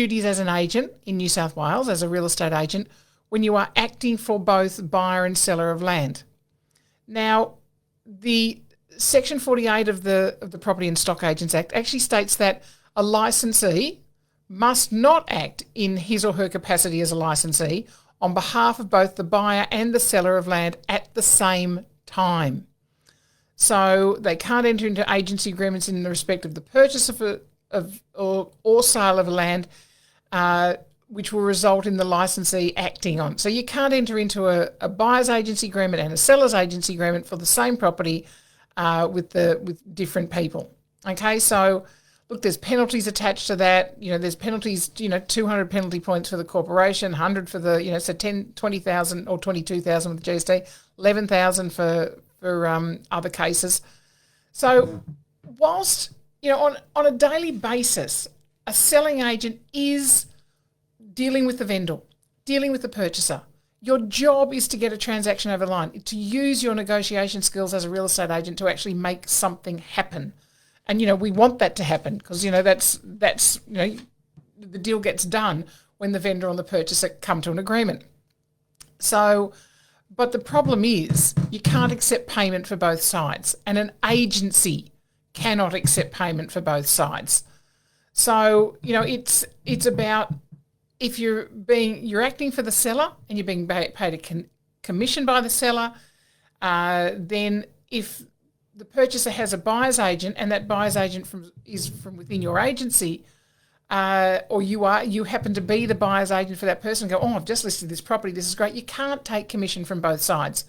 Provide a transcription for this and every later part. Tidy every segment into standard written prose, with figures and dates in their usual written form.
duties as an agent in New South Wales, as a real estate agent, when you are acting for both buyer and seller of land. Now, the Section 48 of the Property and Stock Agents Act actually states that a licensee must not act in his or her capacity as a licensee on behalf of both the buyer and the seller of land at the same time. So they can't enter into agency agreements in respect of the purchase or sale of a land, which will result in the licensee acting on. So you can't enter into a buyer's agency agreement and a seller's agency agreement for the same property with different people. Okay, so look, there's penalties attached to that. There's penalties, 200 penalty points for the corporation, 100 for the, so 10, 20,000 or 22,000 with the GST, 11,000 for other cases. So whilst, on a daily basis, a selling agent is dealing with the vendor, dealing with the purchaser. Your job is to get a transaction over the line, to use your negotiation skills as a real estate agent to actually make something happen. And, we want that to happen because, that's the deal gets done when the vendor and the purchaser come to an agreement. So, but the problem is you can't accept payment for both sides, and an agency cannot accept payment for both sides. So, it's about if you're acting for the seller and you're being paid a commission by the seller, then if the purchaser has a buyer's agent and that buyer's agent is from within your agency, or you happen to be the buyer's agent for that person, and go, I've just listed this property, this is great. You can't take commission from both sides.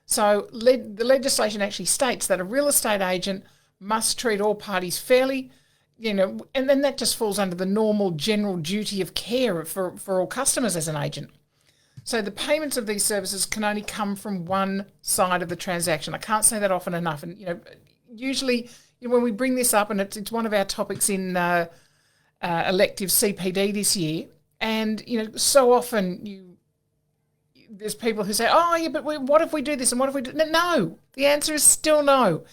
So the legislation actually states that a real estate agent must treat all parties fairly, and then that just falls under the normal general duty of care for all customers as an agent. So the payments of these services can only come from one side of the transaction. I can't say that often enough. And, usually when we bring this up, and it's one of our topics in elective CPD this year, and, so often there's people who say, but what if we do this and what if we do... No, the answer is still no.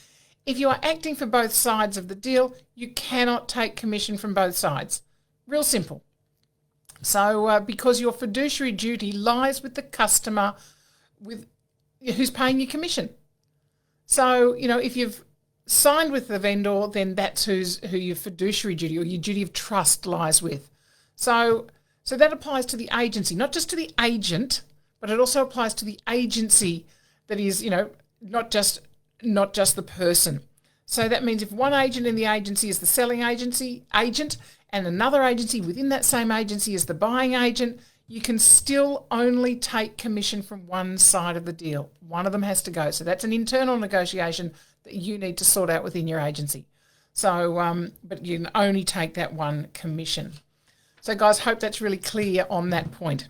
If you are acting for both sides of the deal, you cannot take commission from both sides. Real simple. So because your fiduciary duty lies with the customer who's paying you commission. So, if you've signed with the vendor, then that's who your fiduciary duty or your duty of trust lies with. So that applies to the agency, not just to the agent, but it also applies to the agency that is, not just the person. So that means if one agent in the agency is the selling agent and another agency within that same agency is the buying agent, you can still only take commission from one side of the deal. One of them has to go. So that's an internal negotiation that you need to sort out within your agency. So, but you can only take that one commission. So guys, hope that's really clear on that point.